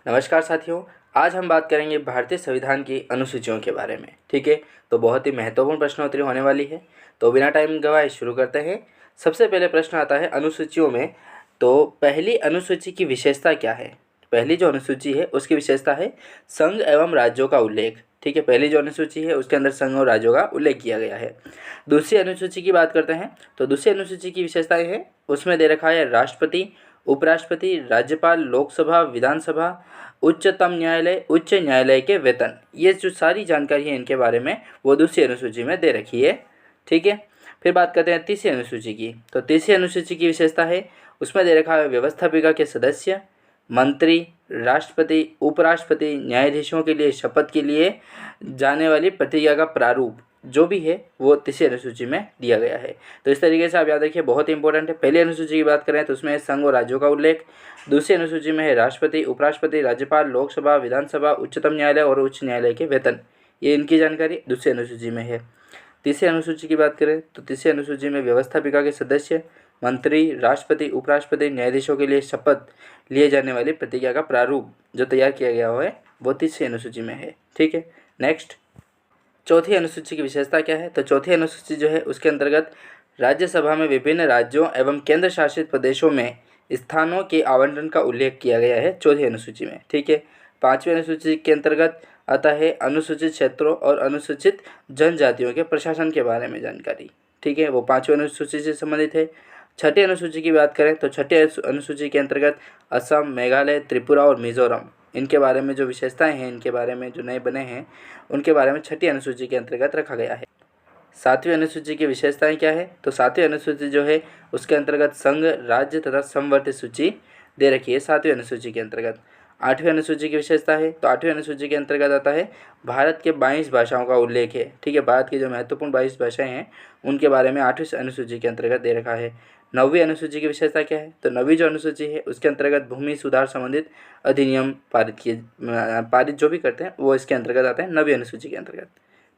नमस्कार साथियों, आज हम बात करेंगे भारतीय संविधान की अनुसूचियों के बारे में। ठीक है, तो बहुत ही महत्वपूर्ण प्रश्नोत्तरी होने वाली है। तो बिना टाइम गवाए शुरू करते हैं। सबसे पहले प्रश्न आता है अनुसूचियों में। तो पहली अनुसूची की विशेषता क्या है? पहली जो अनुसूची है उसकी विशेषता है संघ एवं राज्यों का उल्लेख। ठीक है, पहली जो अनुसूची है उसके अंदर संघ और राज्यों का उल्लेख किया गया है। दूसरी अनुसूची की बात करते हैं। तो दूसरी अनुसूची की विशेषताएं हैं, उसमें दे रखा है राष्ट्रपति, उपराष्ट्रपति, राज्यपाल, लोकसभा, विधानसभा, उच्चतम न्यायालय, उच्च न्यायालय के वेतन। ये जो सारी जानकारी है इनके बारे में वो दूसरी अनुसूची में दे रखी है। ठीक है, फिर बात करते हैं तीसरी अनुसूची की। तो तीसरी अनुसूची की विशेषता है, उसमें दे रखा है व्यवस्थापिका के सदस्य, मंत्री, राष्ट्रपति, उपराष्ट्रपति, न्यायाधीशों के लिए शपथ के लिए जाने वाली प्रतिज्ञा का प्रारूप जो भी है वो तीसरी अनुसूची में दिया गया है। तो इस तरीके से आप याद रखिए, बहुत ही इंपॉर्टेंट है। पहली अनुसूची की बात करें तो उसमें संघ और राज्यों का उल्लेख। दूसरी अनुसूची में है राष्ट्रपति, उपराष्ट्रपति, राज्यपाल, लोकसभा, विधानसभा, उच्चतम न्यायालय और उच्च न्यायालय के वेतन। ये इनकी जानकारी दूसरी अनुसूची में है। तीसरी अनुसूची की बात करें तो तीसरी अनुसूची में व्यवस्थापिका के सदस्य, मंत्री, राष्ट्रपति, उपराष्ट्रपति, न्यायाधीशों के लिए शपथ लिए जाने वाली प्रतिज्ञा का प्रारूप जो तैयार किया गया है वो तीसरी अनुसूची में है। ठीक है, नेक्स्ट चौथी अनुसूची की विशेषता क्या है? तो चौथी अनुसूची जो है उसके अंतर्गत राज्यसभा में विभिन्न राज्यों एवं केंद्र शासित प्रदेशों में स्थानों के आवंटन का उल्लेख किया गया है चौथी अनुसूची में। ठीक है, पांचवी अनुसूची के अंतर्गत आता है अनुसूचित क्षेत्रों और अनुसूचित जनजातियों के प्रशासन के बारे में जानकारी। ठीक है, वो पांचवी अनुसूची से संबंधित है। छठी अनुसूची की बात करें तो छठी अनुसूची के अंतर्गत असम, मेघालय, त्रिपुरा और मिजोरम, इनके बारे में जो विशेषताएं हैं, इनके बारे में जो नए बने हैं उनके बारे में छठी अनुसूची के अंतर्गत रखा गया है। सातवीं अनुसूची की विशेषताएं क्या है? तो सातवीं अनुसूची जो है उसके अंतर्गत संघ, राज्य तथा समवर्ती सूची दे रखी है सातवीं अनुसूची के अंतर्गत। आठवीं अनुसूची की विशेषता है, तो आठवीं अनुसूची के अंतर्गत आता है भारत के 22 भाषाओं का उल्लेख है। ठीक है, भारत की जो महत्वपूर्ण 22 भाषाएं हैं उनके बारे में आठवीं अनुसूची के अंतर्गत दे रखा है। नौवीं अनुसूची की विशेषता क्या है? तो नौवीं जो अनुसूची है उसके अंतर्गत भूमि सुधार संबंधित अधिनियम पारित जो भी करते हैं वो इसके अंतर्गत आते हैं नौवीं अनुसूची के अंतर्गत।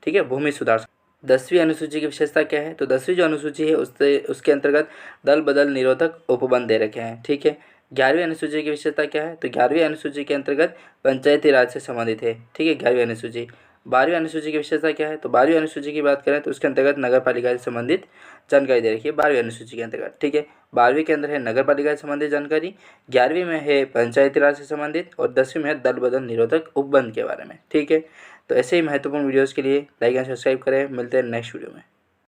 ठीक है, भूमि सुधार। 10वीं अनुसूची की विशेषता क्या है? तो 10वीं जो अनुसूची है उसके अंतर्गत दल बदल निरोधक उपबंध दे रखे हैं। ठीक है, 11वीं अनुसूची की विशेषता क्या है? तो 11वीं अनुसूची के अंतर्गत पंचायती राज से संबंधित है। ठीक है, 11वीं अनुसूची। 12वीं अनुसूची की विशेषता क्या है? तो 12वीं अनुसूची की बात करें तो उसके अंतर्गत नगर पालिका से संबंधित जानकारी दे रखी है 12वीं अनुसूची के अंतर्गत। ठीक है, 12वीं के अंदर है नगर पालिका से संबंधित जानकारी, 11वीं में है पंचायती राज से संबंधित और 10वीं में है दल बदल निरोधक उपबंध के बारे में। ठीक है, तो ऐसे ही महत्वपूर्ण वीडियोज़ के लिए लाइक एंड सब्सक्राइब करें। मिलते हैं नेक्स्ट वीडियो में।